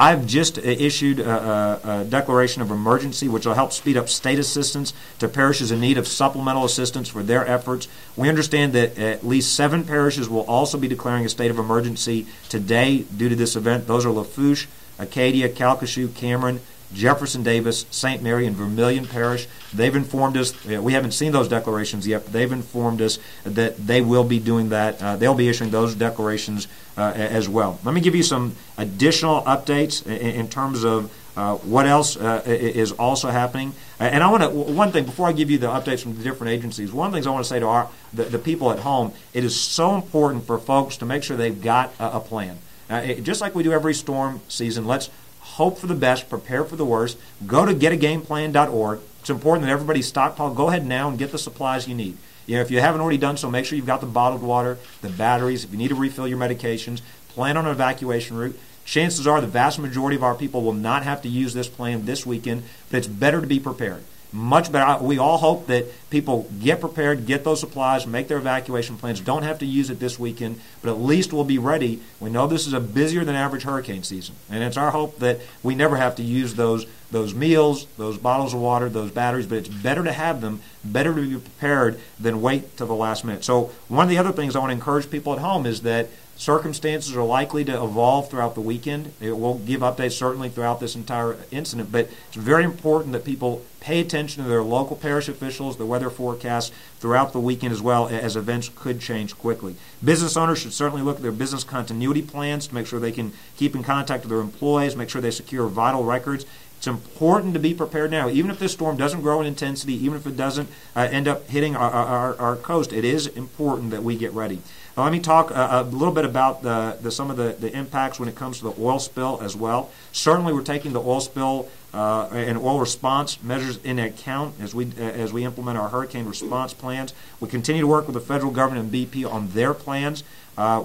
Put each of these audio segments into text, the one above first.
I've just issued a declaration of emergency, which will help speed up state assistance to parishes in need of supplemental assistance for their efforts. We understand that at least 7 parishes will also be declaring a state of emergency today due to this event. Those are Lafourche, Acadia, Calcasieu, Cameron, Jefferson Davis, St. Mary, and Vermilion Parish. They've informed us, we haven't seen those declarations yet, but they've informed us that they will be doing that. They'll be issuing those declarations as well. Let me give you some additional updates in terms of what else is also happening. And I want to, one thing, before I give you the updates from the different agencies, one of the things I want to say to the people at home, it is so important for folks to make sure they've got a plan. Just like we do every storm season, let's hope for the best, prepare for the worst. Go to getagameplan.org. It's important that everybody stockpile. Go ahead now and get the supplies you need. If you haven't already done so, make sure you've got the bottled water, the batteries. If you need to refill your medications, plan on an evacuation route. Chances are the vast majority of our people will not have to use this plan this weekend, but it's better to be prepared. Much better. We all hope that people get prepared, get those supplies, make their evacuation plans, don't have to use it this weekend, but at least we'll be ready. We know this is a busier than average hurricane season, and it's our hope that we never have to use those meals, those bottles of water, those batteries, but it's better to have them, better to be prepared than wait till the last minute. So one of the other things I want to encourage people at home is that circumstances are likely to evolve throughout the weekend. It will give updates certainly throughout this entire incident, but it's very important that people pay attention to their local parish officials, the weather forecasts throughout the weekend as well, as events could change quickly. Business owners should certainly look at their business continuity plans to make sure they can keep in contact with their employees, make sure they secure vital records. It's important to be prepared now. Even if this storm doesn't grow in intensity, even if it doesn't end up hitting our coast, it is important that we get ready. Now, let me talk a little bit about some of the impacts when it comes to the oil spill as well. Certainly, we're taking the oil spill and oil response measures into account as we implement our hurricane response plans. We continue to work with the federal government and BP on their plans.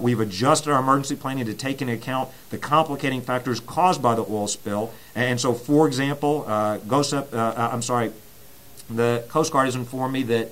We've adjusted our emergency planning to take into account the complicating factors caused by the oil spill. And so, for example, the Coast Guard has informed me that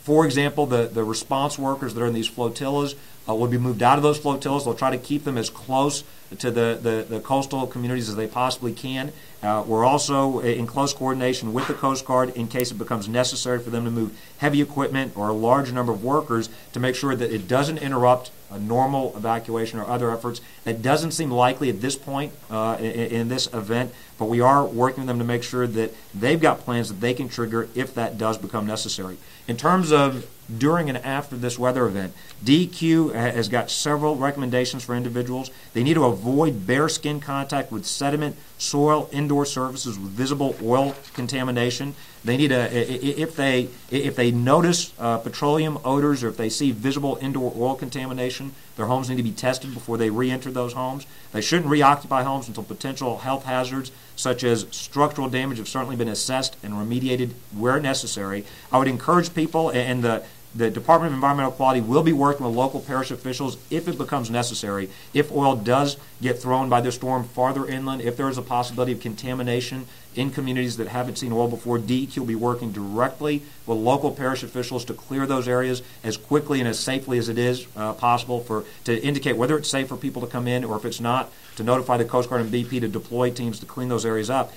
for example, the response workers that are in these flotillas will be moved out of those flotillas. They'll try to keep them as close to the coastal communities as they possibly can. We're also in close coordination with the Coast Guard in case it becomes necessary for them to move heavy equipment or a large number of workers to make sure that it doesn't interrupt a normal evacuation or other efforts. That doesn't seem likely at this point in this event, but we are working with them to make sure that they've got plans that they can trigger if that does become necessary. In terms of during and after this weather event, DEQ has got several recommendations for individuals. They need to avoid bare skin contact with sediment, soil, indoor surfaces with visible oil contamination. They need if they notice petroleum odors or if they see visible indoor oil contamination, their homes need to be tested before they re-enter those homes. They shouldn't reoccupy homes until potential health hazards such as structural damage have certainly been assessed and remediated where necessary. I would encourage people, and the Department of Environmental Quality will be working with local parish officials if it becomes necessary. If oil does get thrown by the storm farther inland, if there is a possibility of contamination in communities that haven't seen oil before, DEQ will be working directly with local parish officials to clear those areas as quickly and as safely as it is possible to indicate whether it's safe for people to come in or if it's not, to notify the Coast Guard and BP to deploy teams to clean those areas up.